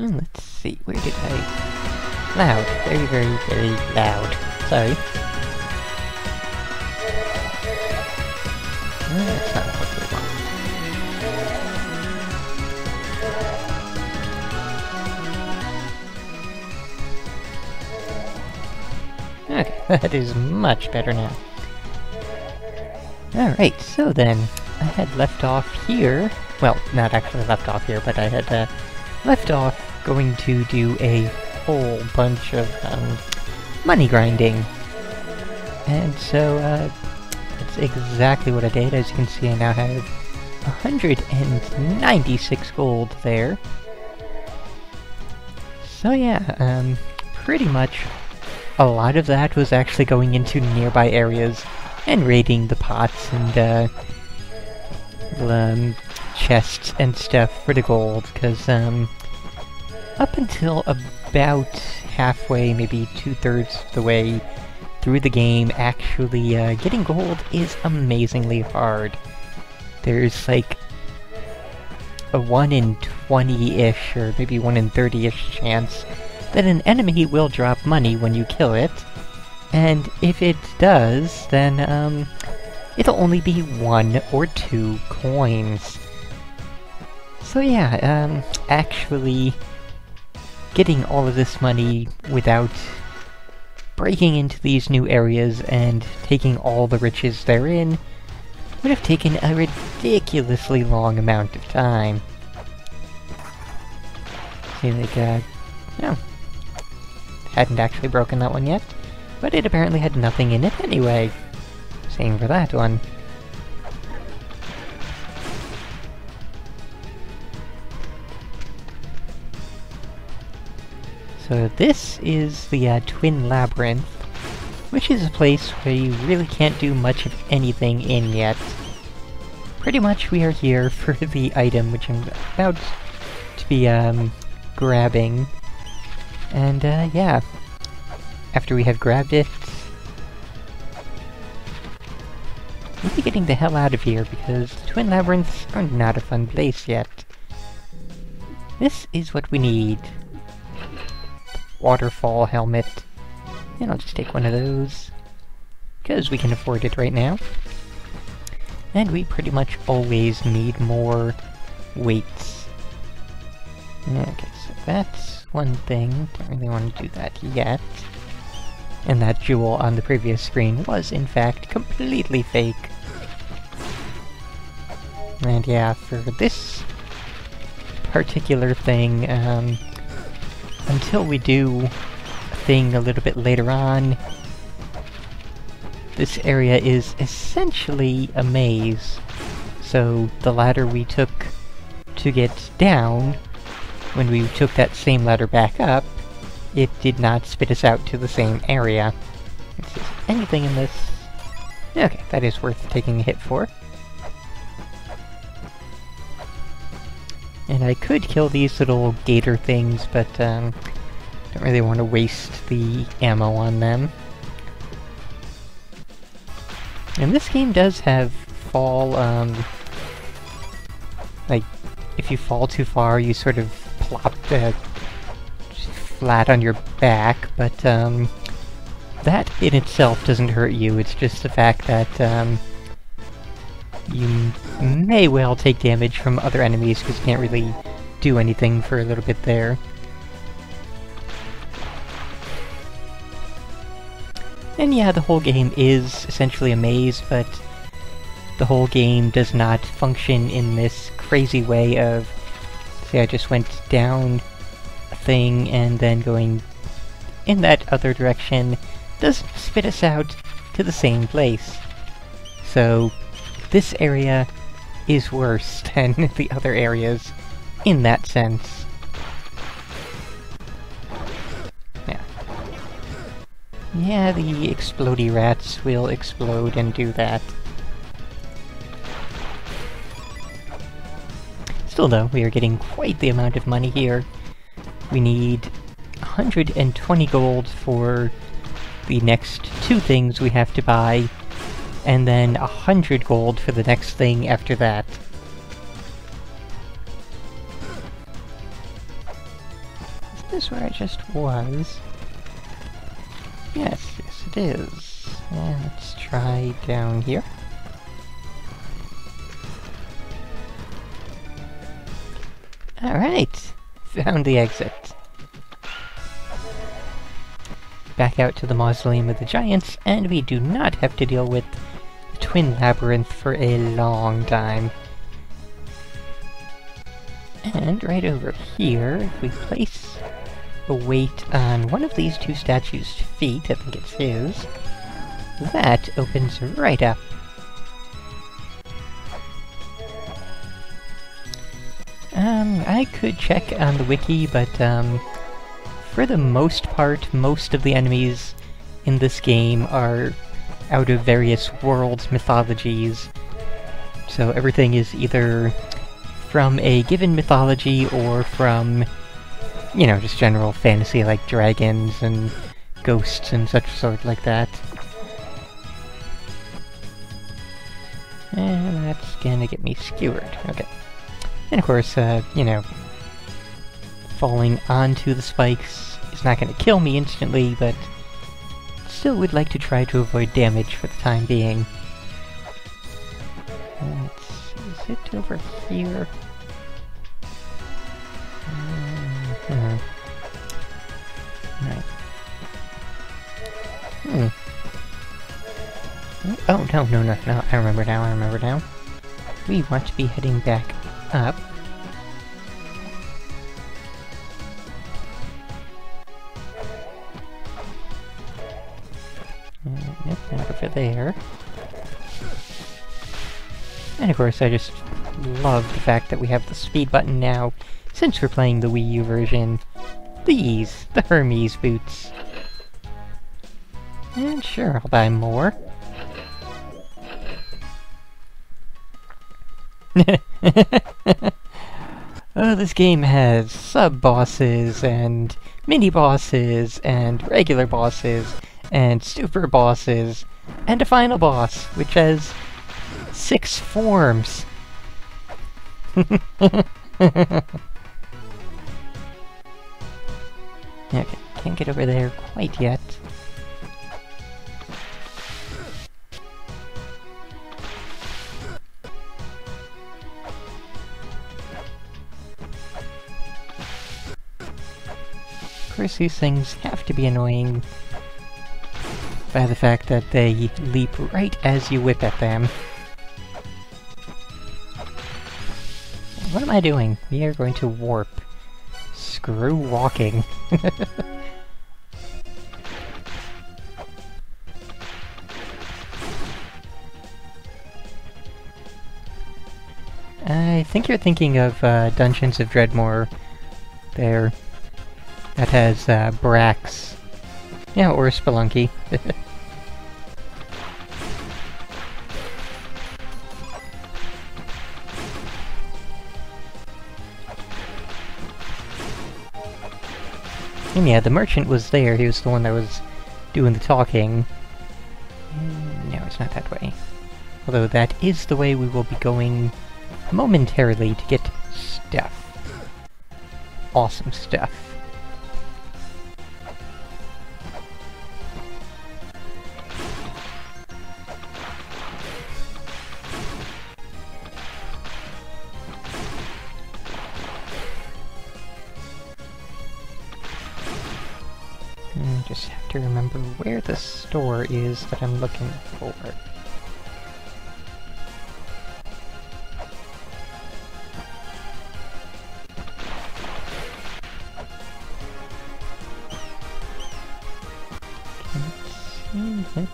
Let's see, where did I... Loud. Very, very, very loud. Sorry. That's not what we want. Okay, that is much better now. Alright, so then, I had left off here. Well, not actually left off here, but I had left off going to do a whole bunch of money grinding. And so, that's exactly what I did. As you can see, I now have 196 gold there. So yeah, pretty much a lot of that was actually going into nearby areas and raiding the pots and chests and stuff for the gold, because up until about halfway, maybe 2/3 of the way through the game, actually getting gold is amazingly hard. There's like a 1 in 20-ish, or maybe 1 in 30-ish chance that an enemy will drop money when you kill it, and if it does, then it'll only be 1 or 2 coins. So yeah, actually getting all of this money without breaking into these new areas and taking all the riches therein would have taken a ridiculously long amount of time. See, like, no. Hadn't actually broken that one yet, but it apparently had nothing in it anyway. Same for that one. So this is the Twin Labyrinth, which is a place where you really can't do much of anything in yet. Pretty much we are here for the item, which I'm about to be grabbing. And yeah, after we have grabbed it, we'll be getting the hell out of here, because Twin Labyrinths are not a fun place yet. This is what we need. Waterfall helmet. And I'll just take one of those, because we can afford it right now. And we pretty much always need more weights. Okay, so that's one thing. Don't really want to do that yet. And that jewel on the previous screen was, in fact, completely fake. And yeah, for this particular thing, until we do a thing a little bit later on, this area is essentially a maze. So the ladder we took to get down, when we took that same ladder back up, it did not spit us out to the same area. Is there anything in this? Okay, that is worth taking a hit for. And I could kill these little gator things, but don't really want to waste the ammo on them. And this game does have fall, like, if you fall too far, you sort of plop flat on your back, but that in itself doesn't hurt you. It's just the fact that you may well take damage from other enemies, because you can't really do anything for a little bit there. And yeah, the whole game is essentially a maze, but the whole game does not function in this crazy way of, say I just went down a thing and then going in that other direction doesn't spit us out to the same place. So this area is worse than the other areas in that sense. Yeah. Yeah, the explodey rats will explode and do that. Still though, we are getting quite the amount of money here. We need 120 gold for the next 2 things we have to buy, and then 100 gold for the next thing after that. this where I just was? Yes, yes it is. And let's try down here. Alright! Found the exit. Back out to the Mausoleum of the Giants, and we do not have to deal with the Twin Labyrinth for a long time. And right over here, if we place a weight on one of these two statues' feet, I think it's his, that opens right up. I could check on the wiki, but for the most part, most of the enemies in this game are out of various worlds, mythologies, so everything is either from a given mythology or from, you know, just general fantasy like dragons and ghosts and such sort like that. And that's gonna get me skewered. Okay. And of course, you know, falling onto the spikes is not gonna kill me instantly, but still would like to try to avoid damage for the time being. Is it over here? Right. Oh, no, I remember now. We want to be heading back up. Nope, not over there. And of course, I just love the fact that we have the speed button now, since we're playing the Wii U version. These, the Hermes boots. And sure, I'll buy more. Oh, this game has sub-bosses, and mini-bosses, and regular bosses, and super bosses, and a final boss, which has 6 forms. Okay, can't get over there quite yet. Of course, these things have to be annoying by the fact that they leap right as you whip at them. What am I doing? We are going to warp. Screw walking. I think you're thinking of Dungeons of Dreadmore there. That has Brax. Yeah, or Spelunky. And yeah, the merchant was there. He was the one that was doing the talking. No, it's not that way. Although that is the way we will be going momentarily to get Steph. Awesome Steph. Just have to remember where the store is that I'm looking for.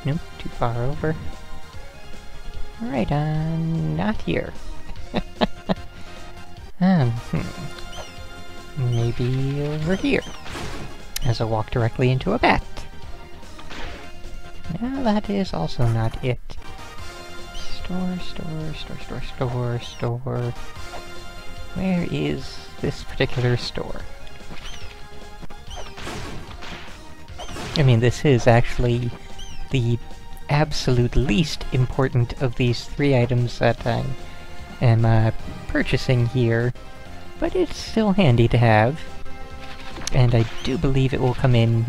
Nope, too far over. Right on, not here. Maybe over here. As I walk directly into a bat. Now that is also not it. Store. Where is this particular store? I mean, this is actually the absolute least important of these 3 items that I am purchasing here, but it's still handy to have. and I do believe it will come in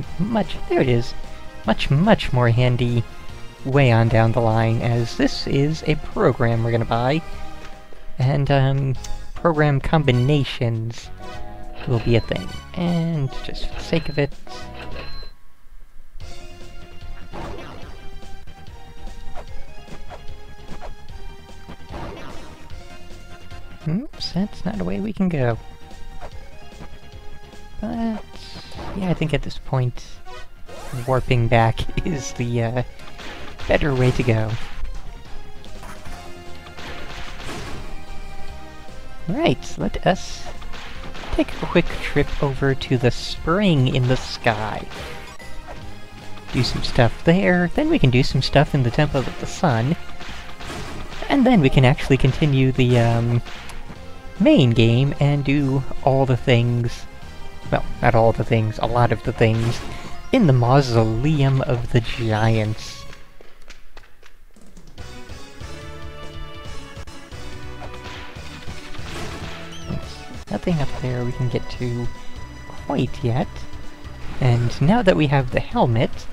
there it is, much more handy way on down the line, as this is a program we're gonna buy, and program combinations will be a thing. And just for the sake of it, oops, that's not a way we can go. But yeah, I think at this point, warping back is the better way to go. Right, let us take a quick trip over to the spring in the sky. Do some stuff there, then we can do some stuff in the Temple of the Sun, and then we can actually continue the main game and do all the things, well, not all the things, a lot of the things, in the Mausoleum of the Giants. Nothing up there we can get to quite yet. And now that we have the helmet,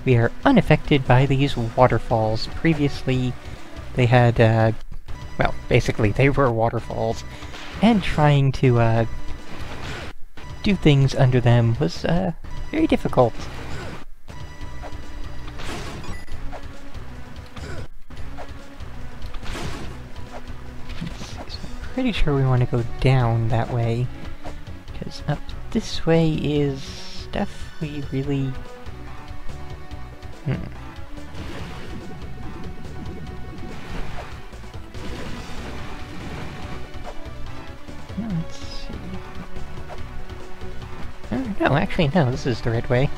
we are unaffected by these waterfalls. Previously, they had, well, basically they were waterfalls, and trying to, do things under them was, very difficult. Pretty sure we want to go down that way, because up this way is stuff we really... Let's see... no, actually, no, this is the right way.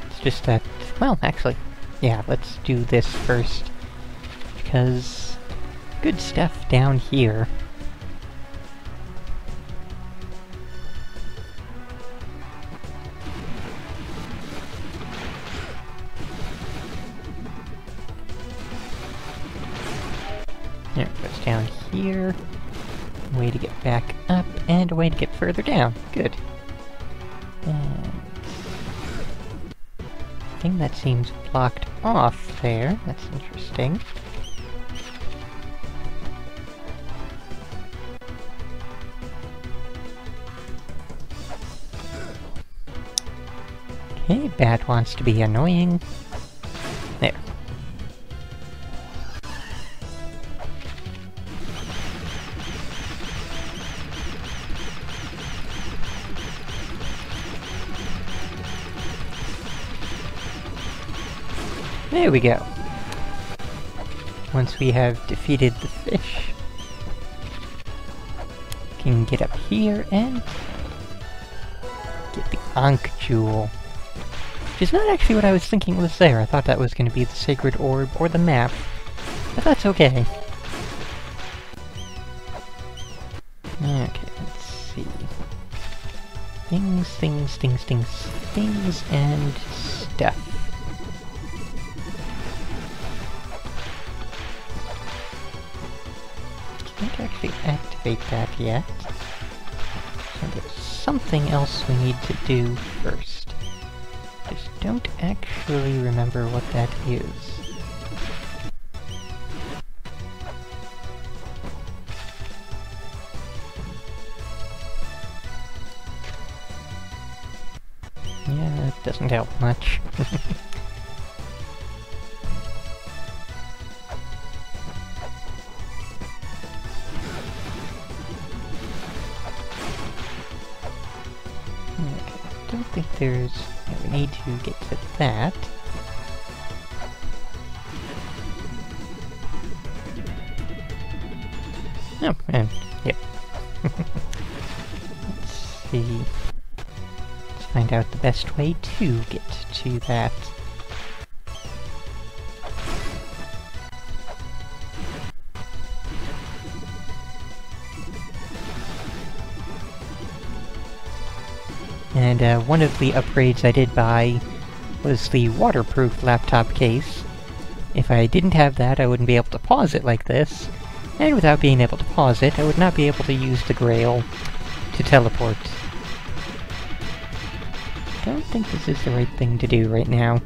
It's just that... well, actually, yeah, let's do this first, because... good stuff down here. There it goes down here. A way to get back up, and a way to get further down. Good. And... thing that seems blocked off there. That's interesting. Okay, Bat wants to be annoying. There. There we go. Once we have defeated the fish, we can get up here and get the Ankh Jewel. Which is not actually what I was thinking was there. I thought that was going to be the Sacred Orb or the map, but that's okay. Okay, let's see. Things, and stuff. Can't actually activate that yet. So there's something else we need to do first. Just don't actually remember what that is. Yeah, that doesn't help much. Okay, I don't think there's... yeah, we need to get to that. Oh, and yep. Let's see. Let's find out the best way to get to that. And one of the upgrades I did buy was the waterproof laptop case. If I didn't have that, I wouldn't be able to pause it like this. And without being able to pause it, I would not be able to use the Grail to teleport. don't think this is the right thing to do right now.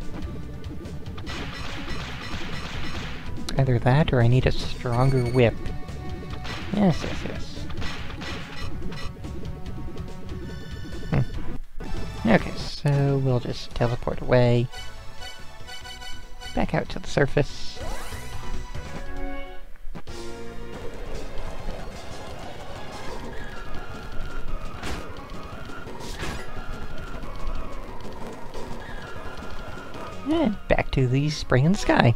Either that, or I need a stronger whip. Yes, yes, yes. Okay, so we'll just teleport away. Back out to the surface. And back to the spring in the sky.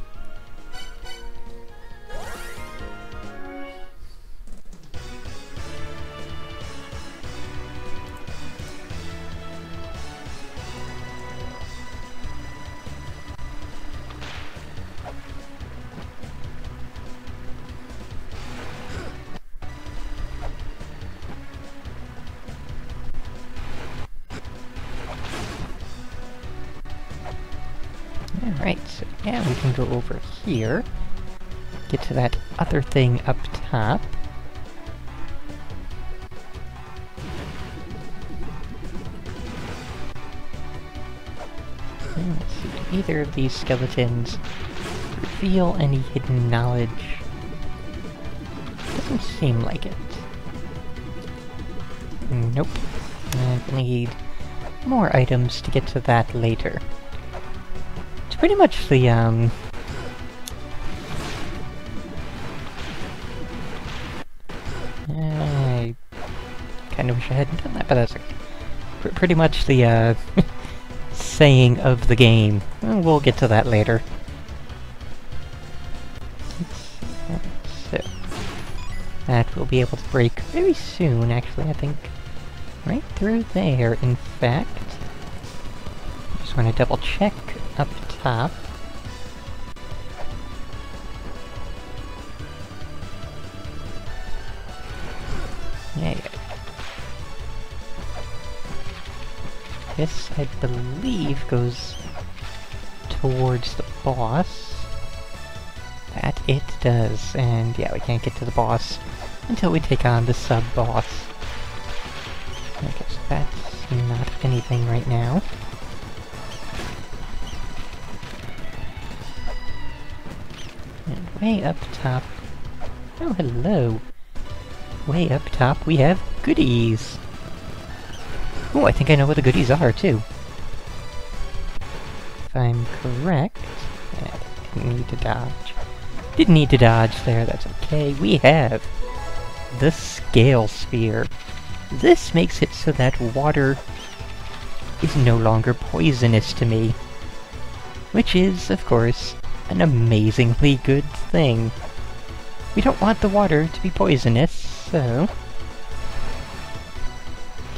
Alright, so now we can go over here, get to that other thing up top. And let's see, do either of these skeletons reveal any hidden knowledge? Doesn't seem like it. Nope. And we need more items to get to that later. Pretty much the, I kinda wish I hadn't done that, but that's okay. Pretty much the, saying of the game. Well, we'll get to that later. So, that we'll be able to break very soon, actually, I think. Right through there, in fact. Just want to double check up top. Yeah. This, I believe, goes towards the boss. That it does, and yeah, we can't get to the boss until we take on the sub-boss. Okay, so that's not anything right now. And way up top... Oh, hello! Way up top we have goodies! Oh, I think I know what the goodies are, too. If I'm correct... didn't need to dodge. Didn't need to dodge there, that's okay. We have the Scale Sphere. This makes it so that water is no longer poisonous to me. Which is, of course, an amazingly good thing. We don't want the water to be poisonous, so...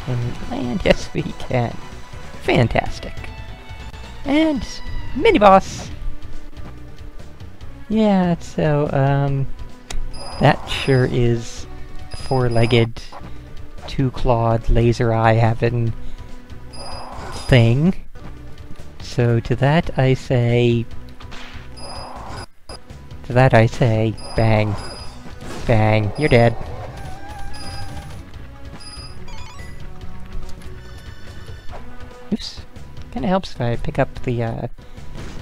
Can we land? Yes, we can. Fantastic. And... mini-boss! Yeah, so, that sure is four-legged, two-clawed, laser eye having thing. So to that I say... bang. Bang. You're dead. Oops. Kinda helps if I pick up the,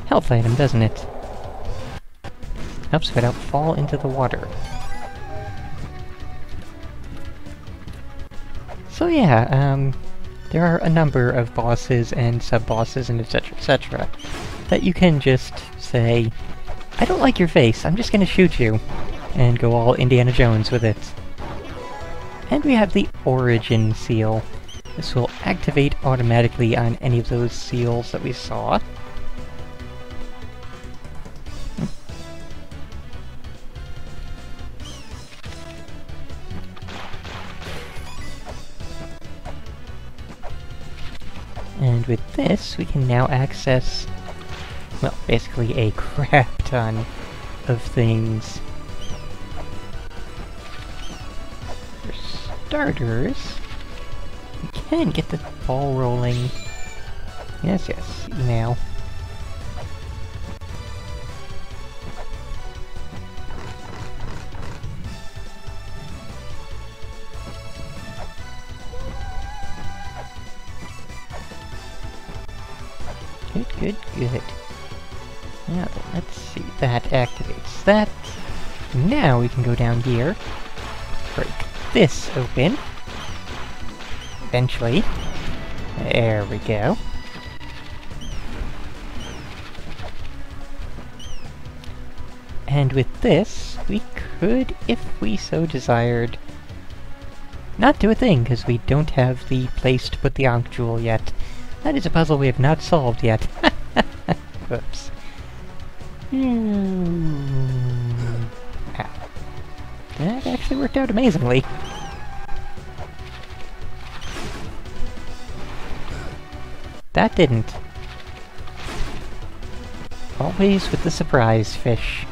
health item, doesn't it? Helps if I don't fall into the water. So yeah, there are a number of bosses and sub-bosses and etc, that you can just say, I don't like your face, I'm just gonna shoot you, and go all Indiana Jones with it. And we have the Origin Seal. This will activate automatically on any of those seals that we saw. And with this, we can now access, well, basically a crap ton of things. For starters, we can get the ball rolling. Yes, yes, email. Good, good, good. Now then, let's see. That activates that. Now we can go down here. Break this open. Eventually. There we go. And with this, we could, if we so desired, not do a thing, because we don't have the place to put the Ankh Jewel yet. That is a puzzle we have not solved yet. Whoops. Ow. That actually worked out amazingly. That didn't. Always with the surprise fish.